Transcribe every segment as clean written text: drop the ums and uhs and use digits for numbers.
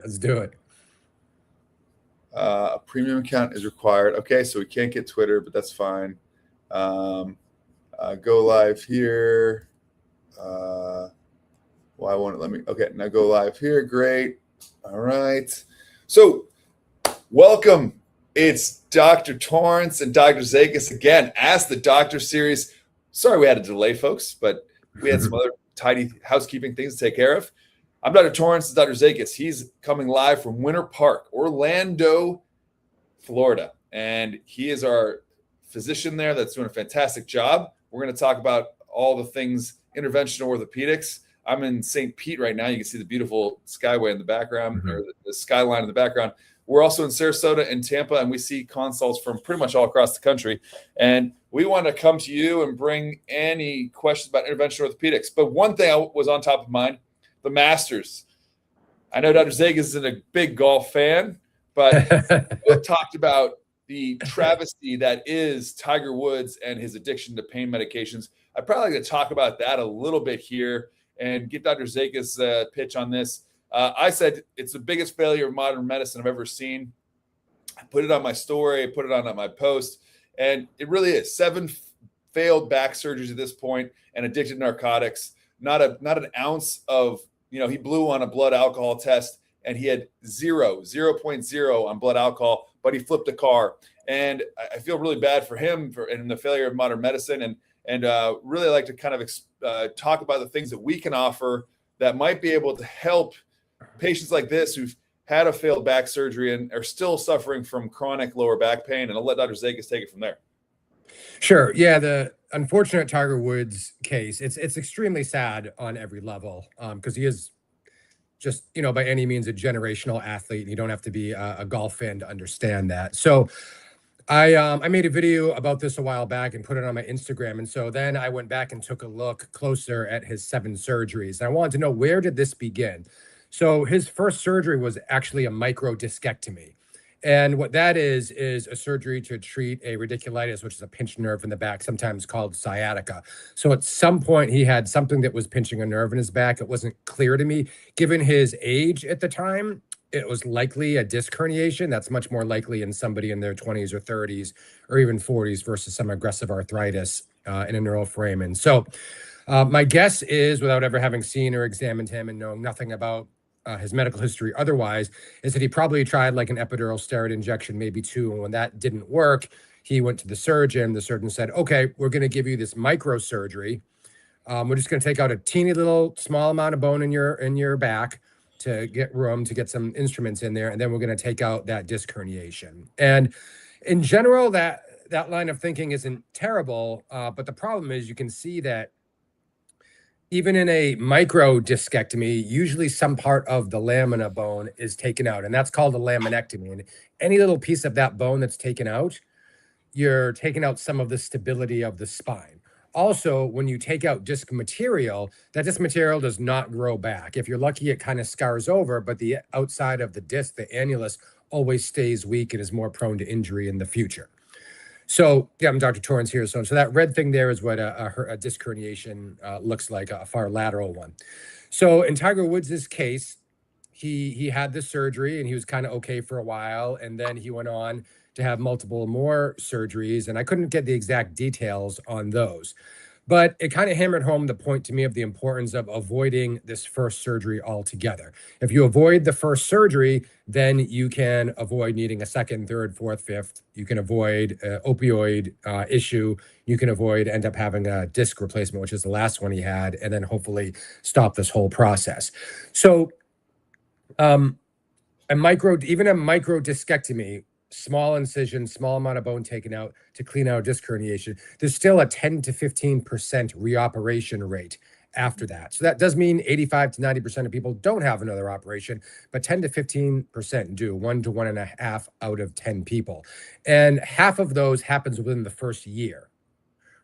Let's do it. A premium account is required. Okay, so we can't get Twitter, but that's fine. Go live here. Why won't it let me? Okay, now go live here. Great. All right. So, welcome. It's Dr. Torrance and Dr. Zakas again. Ask the Doctor series. Sorry we had a delay, folks, but we had some other tidy housekeeping things to take care of. I'm Dr. Torrance and Dr. Zakas. He's coming live from Winter Park, Orlando, Florida. And he is our physician there that's doing a fantastic job. We're going to talk about all the things interventional orthopedics. I'm in St. Pete right now. You can see the beautiful skyway in the background, or the skyline in the background. We're also in Sarasota and Tampa, and we see consults from pretty much all across the country. And we want to come to you and bring any questions about interventional orthopedics. But one thing was on top of mind, the Masters. I know Dr. Zakas isn't a big golf fan, but we talked about the travesty that is Tiger Woods and his addiction to pain medications. I'd probably like to talk about that a little bit here and get Dr. Zakas' pitch on this. I said it's the biggest failure of modern medicine I've ever seen. I put it on my story, I put it on my post, and it really is. 7 failed back surgeries at this point and addicted to narcotics. Not an ounce of, he blew on a blood alcohol test and he had 0.0 on blood alcohol, but he flipped a car. And I feel really bad for him and the failure of modern medicine, and really like to kind of talk about the things that we can offer that might be able to help patients like this who've had a failed back surgery and are still suffering from chronic lower back pain. And I'll let Dr. Zakas take it from there. Sure. Yeah, the unfortunate Tiger Woods case, it's extremely sad on every level, because he is just, by any means a generational athlete, and you don't have to be a golf fan to understand that. So I made a video about this a while back and put it on my Instagram. And so then I went back and took a look closer at his 7 surgeries. And I wanted to know, where did this begin? So his first surgery was actually a microdiscectomy. And what that is a surgery to treat a radiculitis, which is a pinched nerve in the back, sometimes called sciatica. So at some point he had something that was pinching a nerve in his back. It wasn't clear to me. Given his age at the time, it was likely a disc herniation. That's much more likely in somebody in their 20s or 30s or even 40s versus some aggressive arthritis in a neural frame. And so my guess is, without ever having seen or examined him and knowing nothing about his medical history otherwise, is that he probably tried like an epidural steroid injection, maybe 2. And when that didn't work, he went to the surgeon. The surgeon said, okay, we're going to give you this microsurgery. We're just going to take out a teeny little small amount of bone in your back to get room to get some instruments in there. And then we're going to take out that disc herniation. And in general, that line of thinking isn't terrible. But the problem is, you can see that even in a microdiscectomy, usually some part of the lamina bone is taken out, and that's called a laminectomy. And any little piece of that bone that's taken out, you're taking out some of the stability of the spine. Also, when you take out disc material, that disc material does not grow back. If you're lucky, it kind of scars over, but the outside of the disc, the annulus, always stays weak and is more prone to injury in the future. So, yeah, I'm Dr. Torrance here. So that red thing there is what a disc herniation looks like, a far lateral one. So in Tiger Woods' case, he had this surgery and he was kind of okay for a while. And then he went on to have multiple more surgeries. And I couldn't get the exact details on those. But it kind of hammered home the point to me of the importance of avoiding this first surgery altogether. If you avoid the first surgery, then you can avoid needing a second, third, fourth, fifth. You can avoid opioid issue. You can end up having a disc replacement, which is the last one he had, and then hopefully stop this whole process. So even a microdiscectomy, small incision, small amount of bone taken out to clean out disc herniation, there's still a 10 to 15% reoperation rate after that. So that does mean 85 to 90% of people don't have another operation, but 10 to 15% do, 1 to 1.5 out of 10 people. And half of those happens within the first year.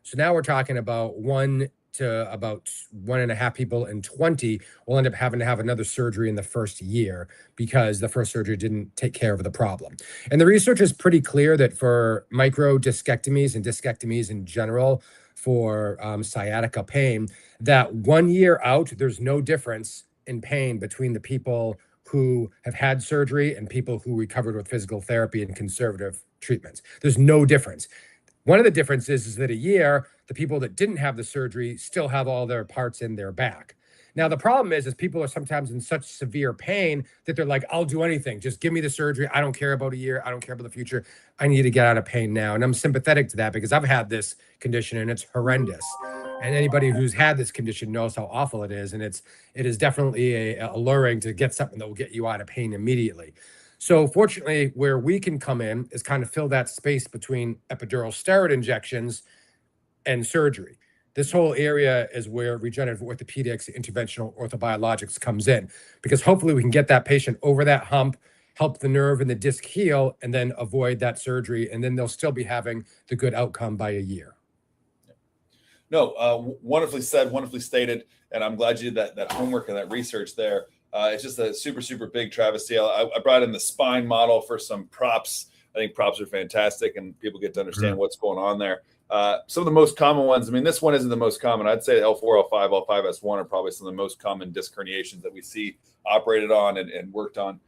So now we're talking about 1 to about 1.5 people in 20 will end up having to have another surgery in the first year because the first surgery didn't take care of the problem. And the research is pretty clear that for microdiscectomies and discectomies in general, for sciatica pain, that 1 year out, there's no difference in pain between the people who have had surgery and people who recovered with physical therapy and conservative treatments. There's no difference. One of the differences is that a year, the people that didn't have the surgery still have all their parts in their back. Now, the problem is people are sometimes in such severe pain that they're like, I'll do anything. Just give me the surgery. I don't care about a year. I don't care about the future. I need to get out of pain now. And I'm sympathetic to that because I've had this condition and it's horrendous. And anybody who's had this condition knows how awful it is. And it is definitely alluring to get something that will get you out of pain immediately. So fortunately, where we can come in is kind of fill that space between epidural steroid injections and surgery. This whole area is where regenerative orthopedics, interventional orthobiologics comes in, because hopefully we can get that patient over that hump, help the nerve and the disc heal, and then avoid that surgery. And then they'll still be having the good outcome by a year. No, wonderfully said, wonderfully stated. And I'm glad you did that homework and that research there. It's just a super, super big travesty. I brought in the spine model for some props. I think props are fantastic and people get to understand what's going on there. Some of the most common ones, I mean, this one isn't the most common. I'd say L4, L5, L5S1 are probably some of the most common disc herniations that we see operated on and worked on.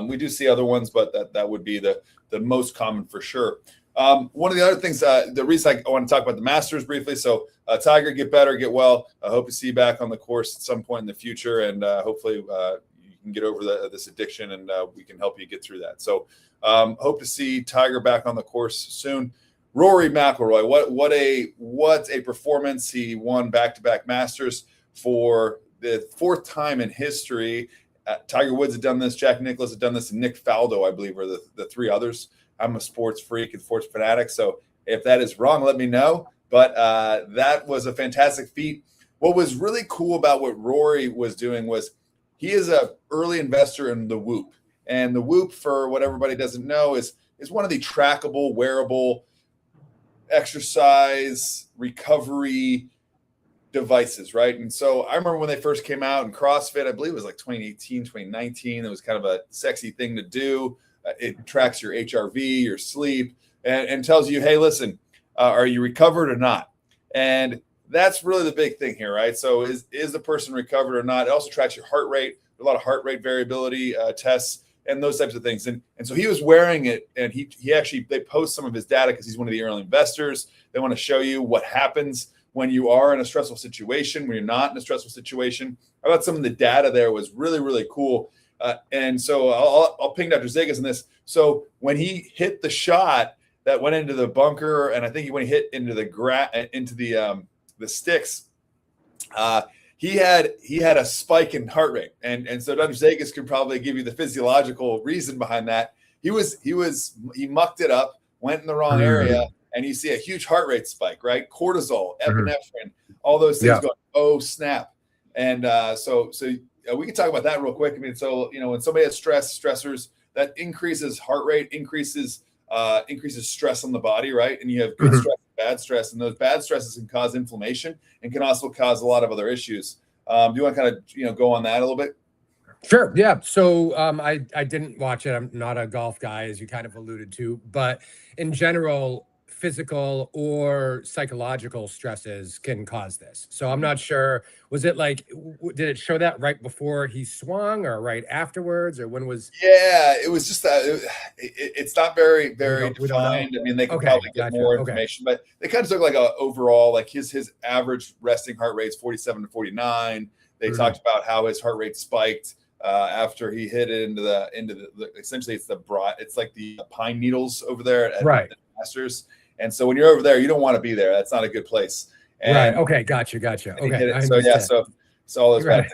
We do see other ones, but that would be the most common for sure. One of the other things, the reason I want to talk about the Masters briefly. So Tiger, get better, get well. I hope to see you back on the course at some point in the future. And hopefully you can get over this addiction and we can help you get through that. So hope to see Tiger back on the course soon. Rory McIlroy, what a performance. He won back-to-back Masters for the fourth time in history. Tiger Woods had done this, Jack Nicklaus had done this, and Nick Faldo, I believe, are the three others. I'm a sports freak and sports fanatic, so if that is wrong, let me know. But that was a fantastic feat. What was really cool about what Rory was doing was he is an early investor in the Whoop. And the Whoop, for what everybody doesn't know, is one of the trackable, wearable exercise recovery devices, right? And so I remember when they first came out in CrossFit, I believe it was like 2018, 2019. It was kind of a sexy thing to do. It tracks your HRV, your sleep, and tells you, hey, listen, are you recovered or not? And that's really the big thing here, right? So is the person recovered or not? It also tracks your heart rate, a lot of heart rate variability tests and those types of things. And so he was wearing it, and they post some of his data because he's one of the early investors. They want to show you what happens when you are in a stressful situation, when you're not in a stressful situation. I thought some of the data there was really, really cool. And so I'll ping Dr. Zakas on this. So when he hit the shot that went into the bunker, and I think when he hit into the sticks, he had a spike in heart rate. And so Dr. Zakas could probably give you the physiological reason behind that. He mucked it up, went in the wrong area, and you see a huge heart rate spike, right? Cortisol, epinephrine, all those things going, oh snap. And so we can talk about that real quick. I mean, so when somebody has stressors, that increases heart rate, increases stress on the body, right? And you have good stress, bad stress, and those bad stresses can cause inflammation and can also cause a lot of other issues. Do you want to kind of go on that a little bit? Sure. Yeah. So I didn't watch it. I'm not a golf guy, as you kind of alluded to, but in general, physical or psychological stresses can cause this. So I'm not sure, was it like, did it show that right before he swung or right afterwards, or when was? Yeah, it was just that it's not very, very defined. I mean, they could probably get more information, but they kind of took like a overall, like his average resting heart rate is 47 to 49. They talked about how his heart rate spiked after he hit it into the essentially it's like the pine needles over there at the Masters. And so when you're over there, you don't want to be there. That's not a good place. And, right. Okay. Gotcha. Okay. So all those bad things.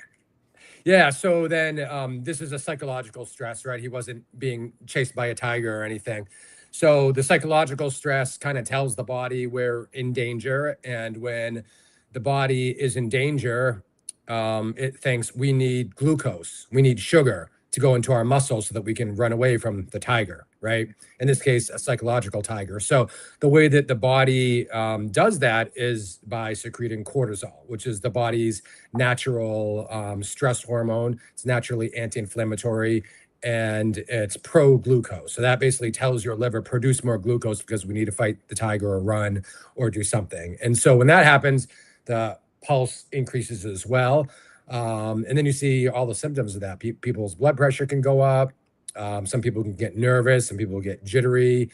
Yeah. So then this is a psychological stress, right? He wasn't being chased by a tiger or anything. So the psychological stress kind of tells the body we're in danger. And when the body is in danger, it thinks we need glucose, we need sugar to go into our muscles so that we can run away from the tiger, right? In this case, a psychological tiger. So the way that the body does that is by secreting cortisol, which is the body's natural stress hormone. It's naturally anti-inflammatory and it's pro-glucose. So that basically tells your liver, produce more glucose because we need to fight the tiger or run or do something. And so when that happens, the pulse increases as well. And then you see all the symptoms of that. People's blood pressure can go up. Some people can get nervous. Some people get jittery.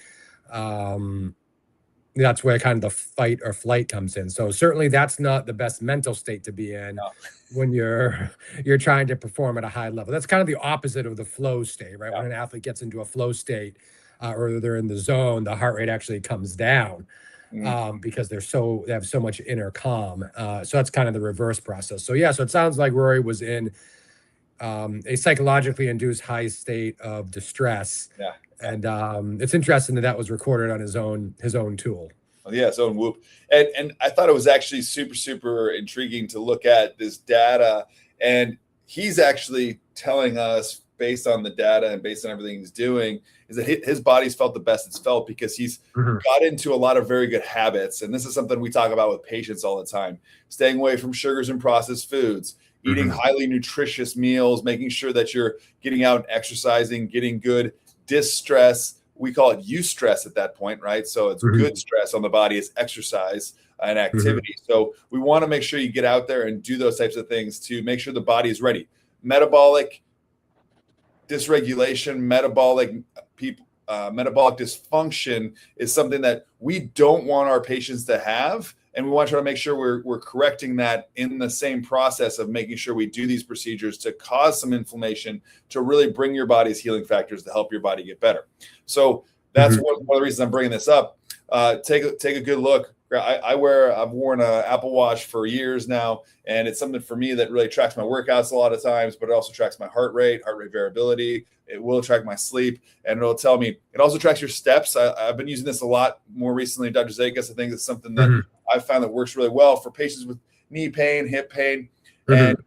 That's where kind of the fight or flight comes in. So certainly that's not the best mental state to be in when you're trying to perform at a high level. That's kind of the opposite of the flow state, right? When an athlete gets into a flow state or they're in the zone, the heart rate actually comes down because they have so much inner calm. So that's kind of the reverse process. So so it sounds like Rory was in a psychologically induced high state of distress. And it's interesting that was recorded on his own tool. Yeah, his own Whoop. And I thought it was actually super, super intriguing to look at this data. And he's actually telling us, based on the data and based on everything he's doing, is that his body's felt the best it's felt because he's got into a lot of very good habits. And this is something we talk about with patients all the time: staying away from sugars and processed foods, eating highly nutritious meals, making sure that you're getting out and exercising, getting good distress. We call it eustress at that point, right? So it's good stress on the body is exercise and activity. So we want to make sure you get out there and do those types of things to make sure the body is ready. Metabolic dysregulation, metabolic dysfunction is something that we don't want our patients to have. And we want to try to make sure we're correcting that in the same process of making sure we do these procedures to cause some inflammation, to really bring your body's healing factors to help your body get better. So that's one of the reasons I'm bringing this up. Take a good look. I've worn an Apple Watch for years now, and it's something for me that really tracks my workouts a lot of times, but it also tracks my heart rate variability. It will track my sleep, and it'll tell me. It also tracks your steps. I've been using this a lot more recently. Dr. Zakas, I think it's something that I've found that works really well for patients with knee pain, hip pain, and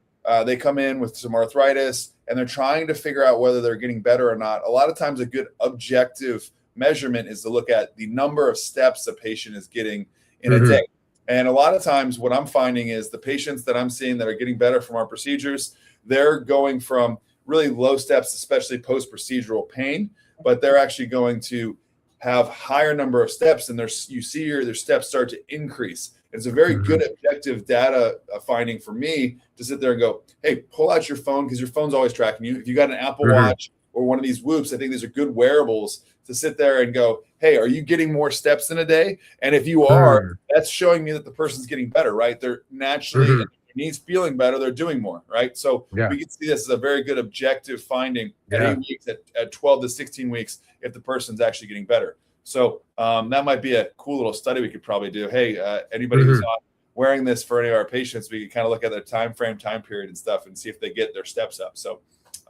they come in with some arthritis, and they're trying to figure out whether they're getting better or not. A lot of times, a good objective measurement is to look at the number of steps a patient is getting in a day. And a lot of times what I'm finding is the patients that I'm seeing that are getting better from our procedures, they're going from really low steps, especially post-procedural pain, but they're actually going to have higher number of steps, and you see their steps start to increase. It's a very good objective data finding for me to sit there and go, hey, pull out your phone, because your phone's always tracking you. If you got an Apple Watch or one of these Whoops, I think these are good wearables to sit there and go, hey, are you getting more steps in a day? And if you are, that's showing me that the person's getting better, right? They're naturally, their knees feeling better, they're doing more, right? So we can see this as a very good objective finding at 8 weeks, at 12 to 16 weeks, if the person's actually getting better. So that might be a cool little study we could probably do. Hey, anybody who's not wearing this for any of our patients, we could kind of look at their time period and stuff and see if they get their steps up. So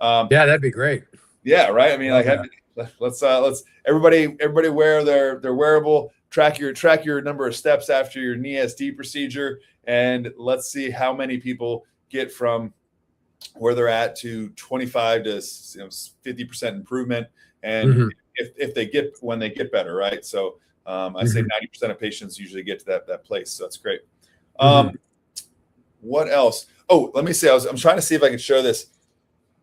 that'd be great. Yeah, right. I mean, let's everybody wear their wearable, track your number of steps after your knee SD procedure, and let's see how many people get from where they're at to 25 to 50% improvement, and if they get when they get better, right? So I say 90% of patients usually get to that place, so that's great. What else? Oh, let me see. I'm trying to see if I can show this.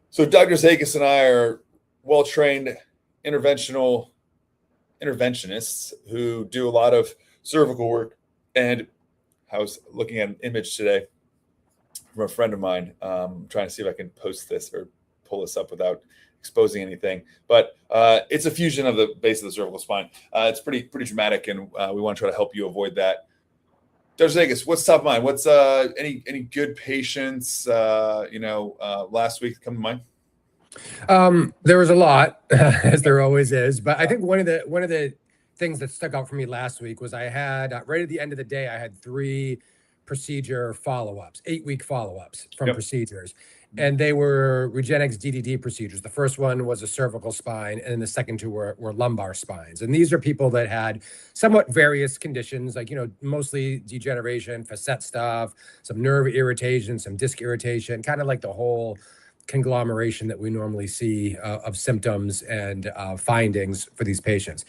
So Dr. Zakas and I are well-trained interventionists who do a lot of cervical work. And I was looking at an image today from a friend of mine. Trying to see if I can post this or pull this up without exposing anything. But it's a fusion of the base of the cervical spine. It's pretty dramatic, and we want to try to help you avoid that. Dr. Zakas, what's top of mind? What's any good patients last week come to mind? There was a lot, as there always is, but I think one of the things that stuck out for me last week was I had right at the end of the day, I had 3 procedure follow-ups, 8-week follow-ups from procedures, and they were Regenix DDD procedures. The first one was a cervical spine, and then the second 2 were lumbar spines. And these are people that had somewhat various conditions, like, mostly degeneration, facet stuff, some nerve irritation, some disc irritation, kind of like the whole conglomeration that we normally see of symptoms and findings for these patients.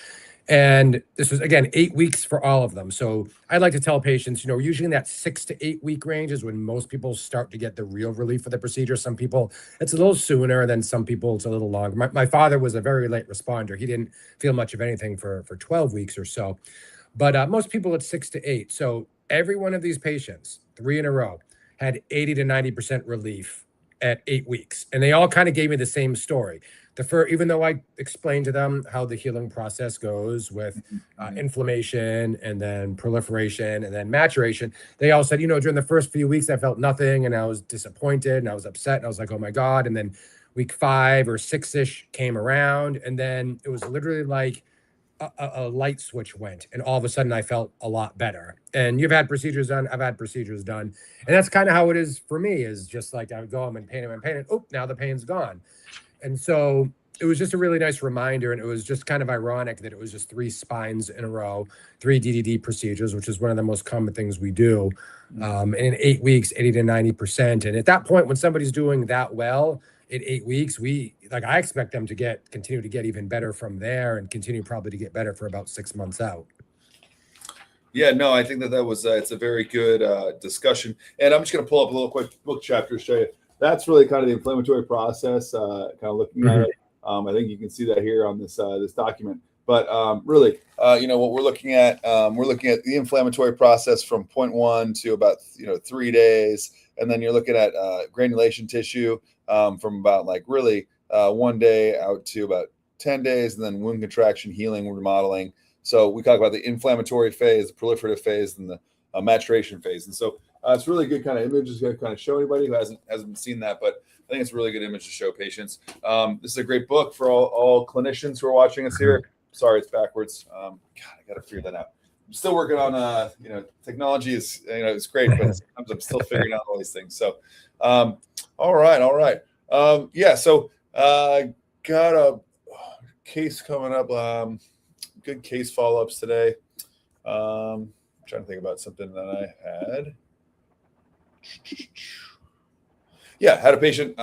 And this was, again, 8 weeks for all of them. So I'd like to tell patients, usually in that 6 to 8 week range is when most people start to get the real relief for the procedure. Some people, it's a little sooner, than some people, it's a little longer. My father was a very late responder. He didn't feel much of anything for 12 weeks or so. But most people, it's 6 to 8. So every one of these patients, 3 in a row, had 80 to 90% relief at 8 weeks. And they all kind of gave me the same story. Even though I explained to them how the healing process goes with inflammation and then proliferation and then maturation, they all said, during the first few weeks, I felt nothing and I was disappointed and I was upset. And I was like, oh my God. And then week 5 or 6-ish came around. And then it was literally like a light switch went. And all of a sudden I felt a lot better. And you've had procedures done. I've had procedures done. And that's kind of how it is for me, is just like I would go, I'm in pain. And oh, now the pain's gone. And so it was just a really nice reminder. And it was just kind of ironic that it was just 3 spines in a row, 3 DDD procedures, which is one of the most common things we do. And in 8 weeks, 80 to 90%. And at that point, when somebody's doing that well in 8 weeks, I expect them to continue to get even better from there and continue probably to get better for about 6 months out. Yeah, no, I think that was, it's a very good discussion. And I'm just going to pull up a little quick book chapter to show you. That's really kind of the inflammatory process, kind of looking at it. I think you can see that here on this document. But really, what we're looking at the inflammatory process from 0.1 to about 3 days, and then you're looking at granulation tissue from about 1 day out to about 10 days, and then wound contraction, healing, remodeling. So we talk about the inflammatory phase, the proliferative phase, and the maturation phase. And so it's really good kind of images to kind of show anybody who hasn't seen that, but I think it's a really good image to show patients. This is a great book for all clinicians who are watching us here. Sorry, it's backwards. God, I got to figure that out. I'm still working on, technology is, it's great, but sometimes I'm still figuring out all these things. So, all right. So got a case coming up. Good case follow-ups today. I'm trying to think about something that I had. Yeah, had a patient.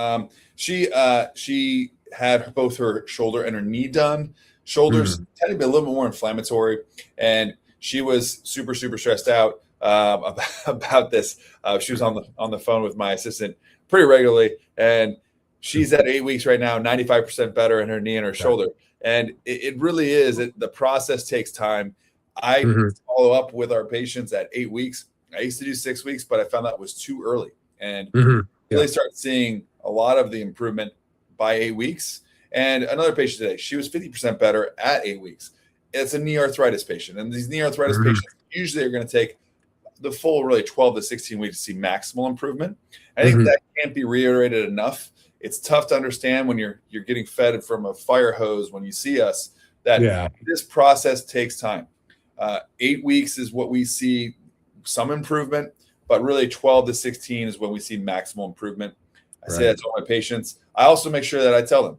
She had both her shoulder and her knee done. Shoulders tend to be a little bit more inflammatory, and she was super, super stressed out about this. She was on the phone with my assistant pretty regularly, and she's at 8 weeks right now, 95% better in her knee and her shoulder. And it really is. The process takes time. I follow up with our patients at 8 weeks. I used to do 6 weeks, but I found that was too early, and really start seeing a lot of the improvement by 8 weeks. And another patient today, she was 50% better at 8 weeks. It's a knee arthritis patient, and these knee arthritis patients usually are going to take the full really 12 to 16 weeks to see maximal improvement. I think that can't be reiterated enough. It's tough to understand when you're getting fed from a fire hose when you see us that this process takes time. 8 weeks is what we see some improvement, but really 12 to 16 is when we see maximal improvement. I say that to all my patients. I also make sure that I tell them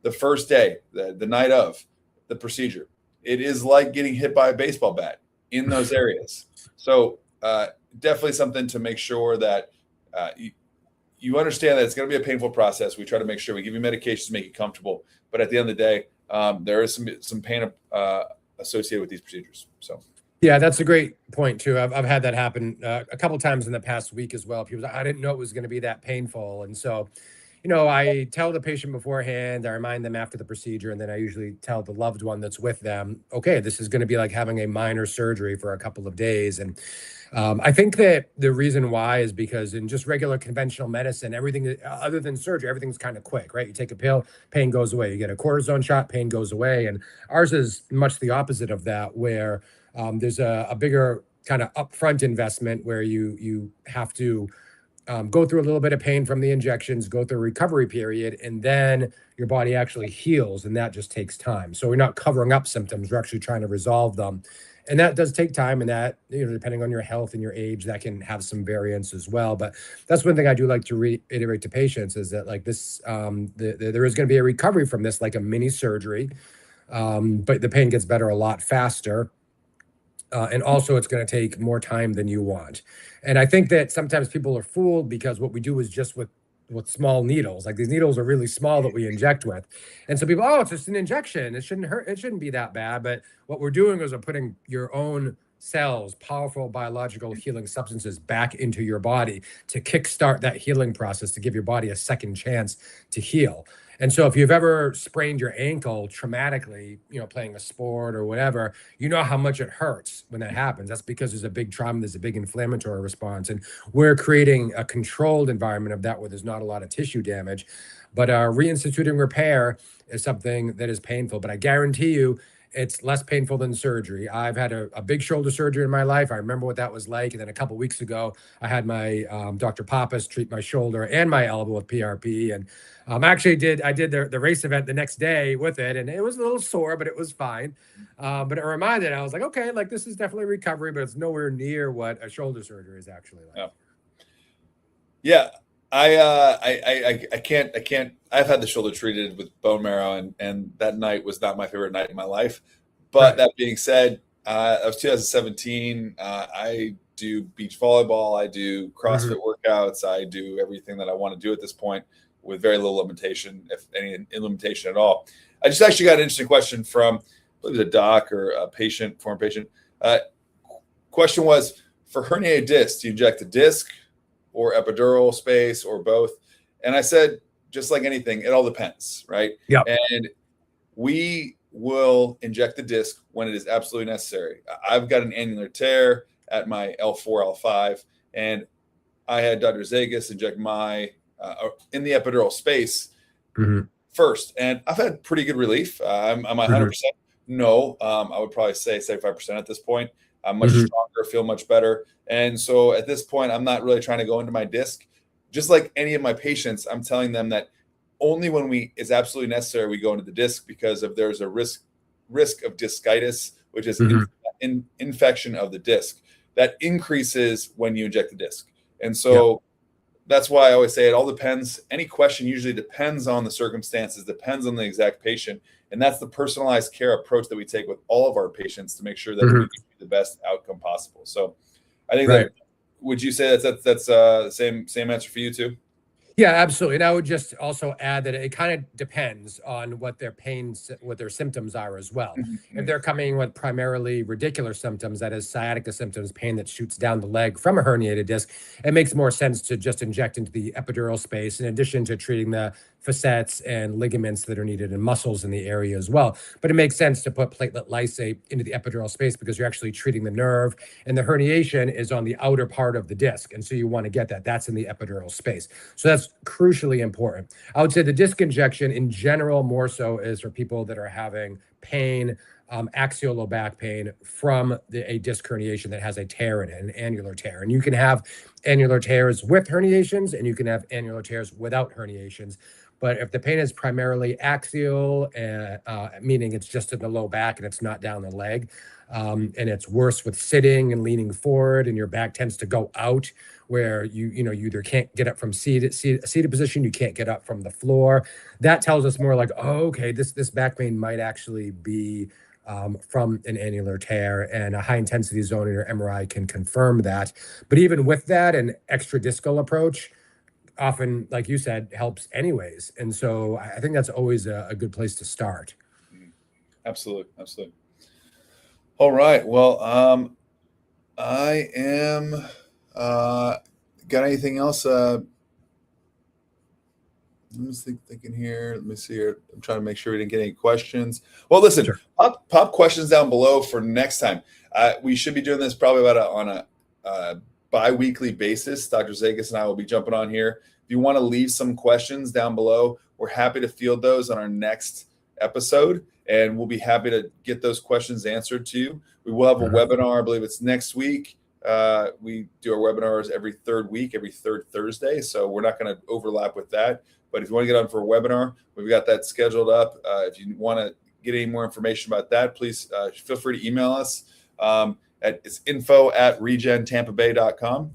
the first day, the night of the procedure, it is like getting hit by a baseball bat in those areas. So definitely something to make sure that you understand that it's going to be a painful process. We try to make sure we give you medications to make you comfortable, but at the end of the day, there is some pain associated with these procedures. So. Yeah, that's a great point too. I've had that happen a couple of times in the past week as well. People, I didn't know it was going to be that painful, and so, I tell the patient beforehand. I remind them after the procedure, and then I usually tell the loved one that's with them, okay, this is going to be like having a minor surgery for a couple of days. And I think that the reason why is because in just regular conventional medicine, everything other than surgery, everything's kind of quick, right? You take a pill, pain goes away. You get a cortisone shot, pain goes away. And ours is much the opposite of that, where there's a bigger kind of upfront investment where you have to go through a little bit of pain from the injections, go through a recovery period, and then your body actually heals, and that just takes time. So we're not covering up symptoms, we're actually trying to resolve them. And that does take time, and that, depending on your health and your age, that can have some variance as well. But that's one thing I do like to reiterate to patients is that like this, there is going to be a recovery from this, like a mini surgery, but the pain gets better a lot faster. And also it's going to take more time than you want. And I think that sometimes people are fooled because what we do is just with small needles. Like these needles are really small that we inject with. And so people, it's just an injection. It shouldn't hurt. It shouldn't be that bad. But what we're doing is we're putting your own cells, powerful biological healing substances back into your body to kickstart that healing process, to give your body a second chance to heal. And so if you've ever sprained your ankle traumatically, playing a sport or whatever, you know how much it hurts when that happens. That's because there's a big trauma, there's a big inflammatory response. And we're creating a controlled environment of that where there's not a lot of tissue damage. But reinstituting repair is something that is painful. But I guarantee you, it's less painful than surgery. I've had a big shoulder surgery in my life. I remember what that was like. And then a couple of weeks ago, I had my Dr. Pappas treat my shoulder and my elbow with PRP. And I did the race event the next day with it, and it was a little sore, but it was fine. But it reminded, I was like, okay, like this is definitely recovery, but it's nowhere near what a shoulder surgery is actually like. Yeah. I can't. I've had the shoulder treated with bone marrow, and that night was not my favorite night in my life. But that being said, that was 2017. I do beach volleyball. I do CrossFit workouts. I do everything that I want to do at this point with very little limitation, if any limitation at all. I just actually got an interesting question from, I believe it was a doc or a patient, former patient. Question was, for herniated disc, do you inject the disc or epidural space or both? And I said, just like anything, it all depends, right? Yeah. And we will inject the disc when it is absolutely necessary. I've got an annular tear at my L4, L5, and I had Dr. Zakas inject my in the epidural space first, and I've had pretty good relief. I'm 100%. No, I would probably say 75% at this point. I'm much stronger, feel much better. And so at this point, I'm not really trying to go into my disc. Just like any of my patients, I'm telling them that only when it's absolutely necessary, we go into the disc, because if there's a risk of discitis, which is infection of the disc, that increases when you inject the disc. And so that's why I always say it all depends. Any question usually depends on the circumstances, depends on the exact patient. And that's the personalized care approach that we take with all of our patients to make sure that we give you the best outcome possible. So I think that, would you say that's the same answer for you too? Yeah, absolutely. And I would just also add that it kind of depends on what their symptoms are as well. If they're coming with primarily radicular symptoms, that is sciatica symptoms, pain that shoots down the leg from a herniated disc, it makes more sense to just inject into the epidural space, in addition to treating the facets and ligaments that are needed and muscles in the area as well. But it makes sense to put platelet lysate into the epidural space because you're actually treating the nerve, and the herniation is on the outer part of the disc. And so you want to get that. That's in the epidural space. So that's crucially important. I would say the disc injection in general more so is for people that are having pain, axial low back pain from a disc herniation that has a tear in it, an annular tear. And you can have annular tears with herniations, and you can have annular tears without herniations. But if the pain is primarily axial, meaning it's just in the low back and it's not down the leg, and it's worse with sitting and leaning forward, and your back tends to go out, where you either can't get up from seated position, you can't get up from the floor. That tells us more like, oh, okay, this back pain might actually be from an annular tear, and a high intensity zoning or MRI can confirm that. But even with that, an extradiscal approach often, like you said, helps anyways. And so I think that's always a good place to start. Absolutely. All right. Well, I am, got anything else? I'm just thinking here. Let me see here. I'm trying to make sure we didn't get any questions. Well, listen, pop questions down below for next time. We should be doing this probably on a bi-weekly basis. Dr. Zakas and I will be jumping on here. If you want to leave some questions down below, we're happy to field those on our next episode, and we'll be happy to get those questions answered to you. We will have a webinar, I believe it's next week. We do our webinars every third week, every third Thursday, so we're not going to overlap with that. But if you want to get on for a webinar, we've got that scheduled up. If you want to get any more information about that, please feel free to email us. It's info@regentampabay.com.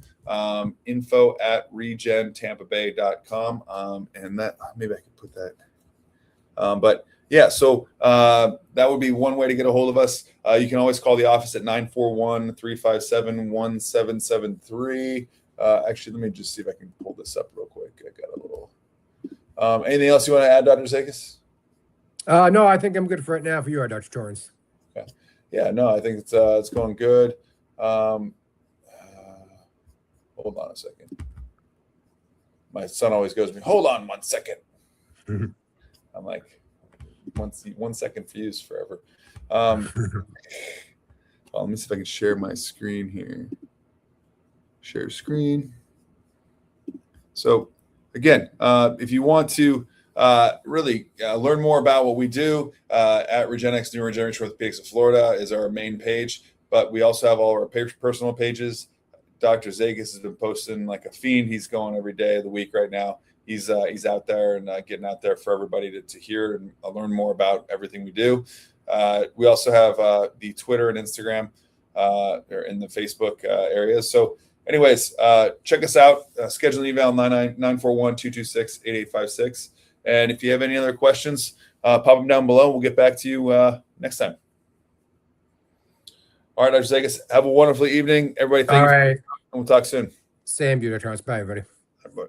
info@regentampabay.com. And that, maybe I could put that. But yeah, so that would be one way to get a hold of us. You can always call the office at 941-357-1773. Actually, let me just see if I can pull this up real quick. I got a little. Anything else you want to add, Dr. Zakas? No, I think I'm good for right now. For you, Dr. Torrance. Okay. Yeah, no, I think it's going good. Hold on a second. My son always goes to me, hold on 1 second. I'm like 1 second fuse forever. Well, let me see if I can share my screen here. Share screen. So again, if you want to really learn more about what we do at Regenix Neuroregeneration Orthopedics of Florida is our main page, but we also have all our personal pages. Dr. Zakas has been posting like a fiend. He's going every day of the week right now. He's out there and getting out there for everybody to hear and learn more about everything we do. We also have the Twitter and Instagram or in the Facebook areas. So anyways, check us out. Schedule an email 941-226-8856. And if you have any other questions, pop them down below. We'll get back to you next time. All right, Dr. Zakas, have a wonderful evening. Everybody, thank you. All right. And we'll talk soon. Same, Dr. Torrance. Bye, everybody. Bye.